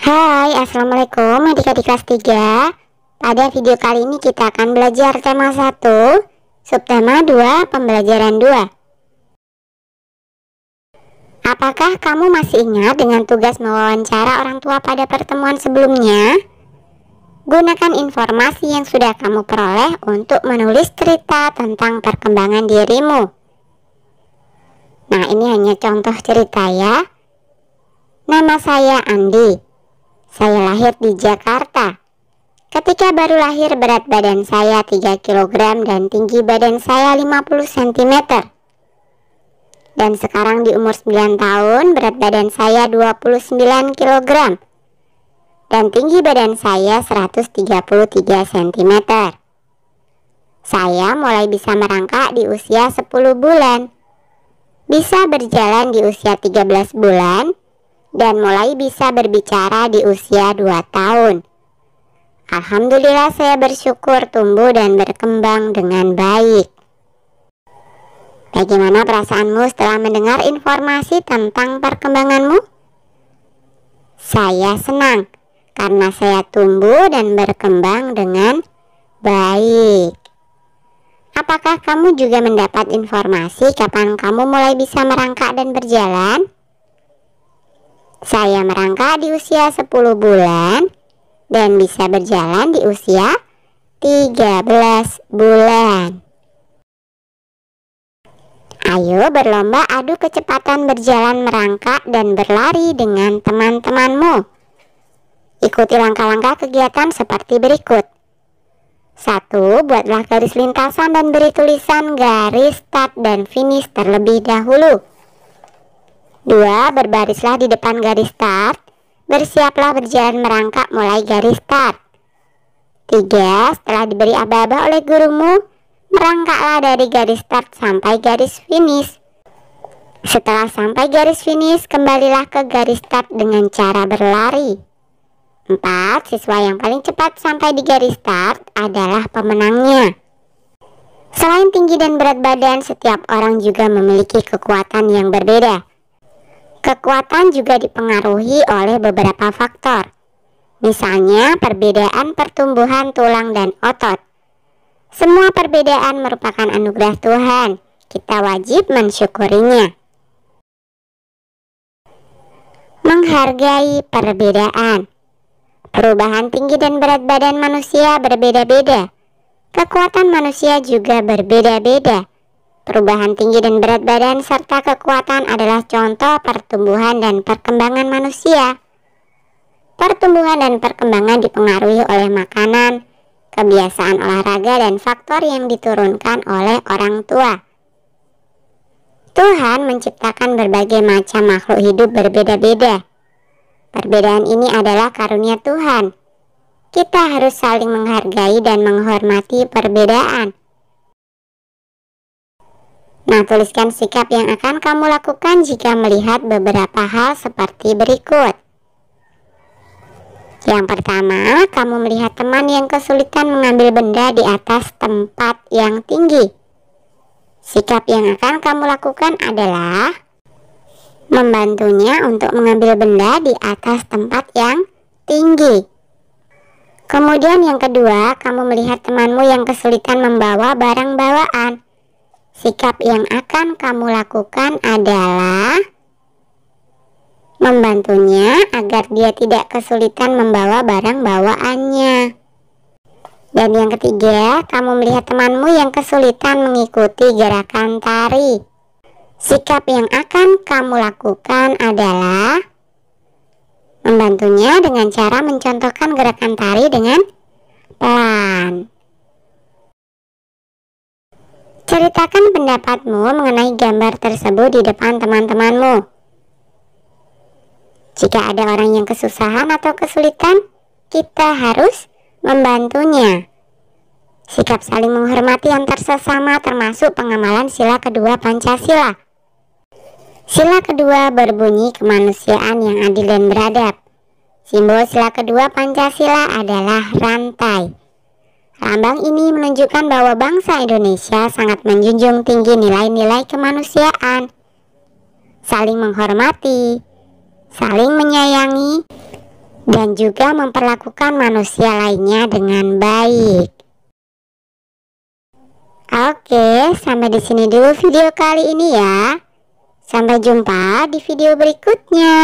Hai, Assalamualaikum adik-adik kelas 3. Pada video kali ini kita akan belajar tema 1, subtema 2, pembelajaran 2. Apakah kamu masih ingat dengan tugas mewawancara orang tua pada pertemuan sebelumnya? Gunakan informasi yang sudah kamu peroleh untuk menulis cerita tentang perkembangan dirimu. Nah, ini hanya contoh cerita ya. Nama saya Andi. Saya lahir di Jakarta. Ketika baru lahir berat badan saya 3 kg dan tinggi badan saya 50 cm. Dan sekarang di umur 9 tahun berat badan saya 29 kg. Dan tinggi badan saya 133 cm. Saya mulai bisa merangkak di usia 10 bulan. Bisa berjalan di usia 13 bulan. Dan mulai bisa berbicara di usia 2 tahun. Alhamdulillah saya bersyukur tumbuh dan berkembang dengan baik. Bagaimana perasaanmu setelah mendengar informasi tentang perkembanganmu? Saya senang karena saya tumbuh dan berkembang dengan baik. Apakah kamu juga mendapat informasi kapan kamu mulai bisa merangkak dan berjalan? Saya merangkak di usia 10 bulan dan bisa berjalan di usia 13 bulan. Ayo berlomba adu kecepatan berjalan, merangkak, dan berlari dengan teman-temanmu. Ikuti langkah-langkah kegiatan seperti berikut. 1. Buatlah garis lintasan dan beri tulisan garis start dan finish terlebih dahulu. 2. Berbarislah di depan garis start. Bersiaplah berjalan merangkak mulai garis start. 3. Setelah diberi aba-aba oleh gurumu, merangkaklah dari garis start sampai garis finish. Setelah sampai garis finish, kembalilah ke garis start dengan cara berlari. 4. Siswa yang paling cepat sampai di garis start adalah pemenangnya. Selain tinggi dan berat badan, setiap orang juga memiliki kekuatan yang berbeda. Kekuatan juga dipengaruhi oleh beberapa faktor. Misalnya perbedaan pertumbuhan tulang dan otot. Semua perbedaan merupakan anugerah Tuhan. Kita wajib mensyukurinya. Menghargai perbedaan. Perubahan tinggi dan berat badan manusia berbeda-beda. Kekuatan manusia juga berbeda-beda. Perubahan tinggi dan berat badan serta kekuatan adalah contoh pertumbuhan dan perkembangan manusia. Pertumbuhan dan perkembangan dipengaruhi oleh makanan, kebiasaan olahraga, dan faktor yang diturunkan oleh orang tua. Tuhan menciptakan berbagai macam makhluk hidup berbeda-beda. Perbedaan ini adalah karunia Tuhan. Kita harus saling menghargai dan menghormati perbedaan. Nah, tuliskan sikap yang akan kamu lakukan jika melihat beberapa hal seperti berikut. Yang pertama, kamu melihat teman yang kesulitan mengambil benda di atas tempat yang tinggi. Sikap yang akan kamu lakukan adalah membantunya untuk mengambil benda di atas tempat yang tinggi. Kemudian yang kedua, kamu melihat temanmu yang kesulitan membawa barang bawaan. Sikap yang akan kamu lakukan adalah membantunya agar dia tidak kesulitan membawa barang bawaannya. Dan yang ketiga, kamu melihat temanmu yang kesulitan mengikuti gerakan tari. Sikap yang akan kamu lakukan adalah membantunya dengan cara mencontohkan gerakan tari dengan pelan. Ceritakan pendapatmu mengenai gambar tersebut di depan teman-temanmu. Jika ada orang yang kesusahan atau kesulitan, kita harus membantunya. Sikap saling menghormati antar sesama termasuk pengamalan sila kedua Pancasila. Sila kedua berbunyi kemanusiaan yang adil dan beradab. Simbol sila kedua Pancasila adalah rantai. Lambang ini menunjukkan bahwa bangsa Indonesia sangat menjunjung tinggi nilai-nilai kemanusiaan, saling menghormati, saling menyayangi, dan juga memperlakukan manusia lainnya dengan baik. Oke, sampai di sini dulu video kali ini ya. Sampai jumpa di video berikutnya.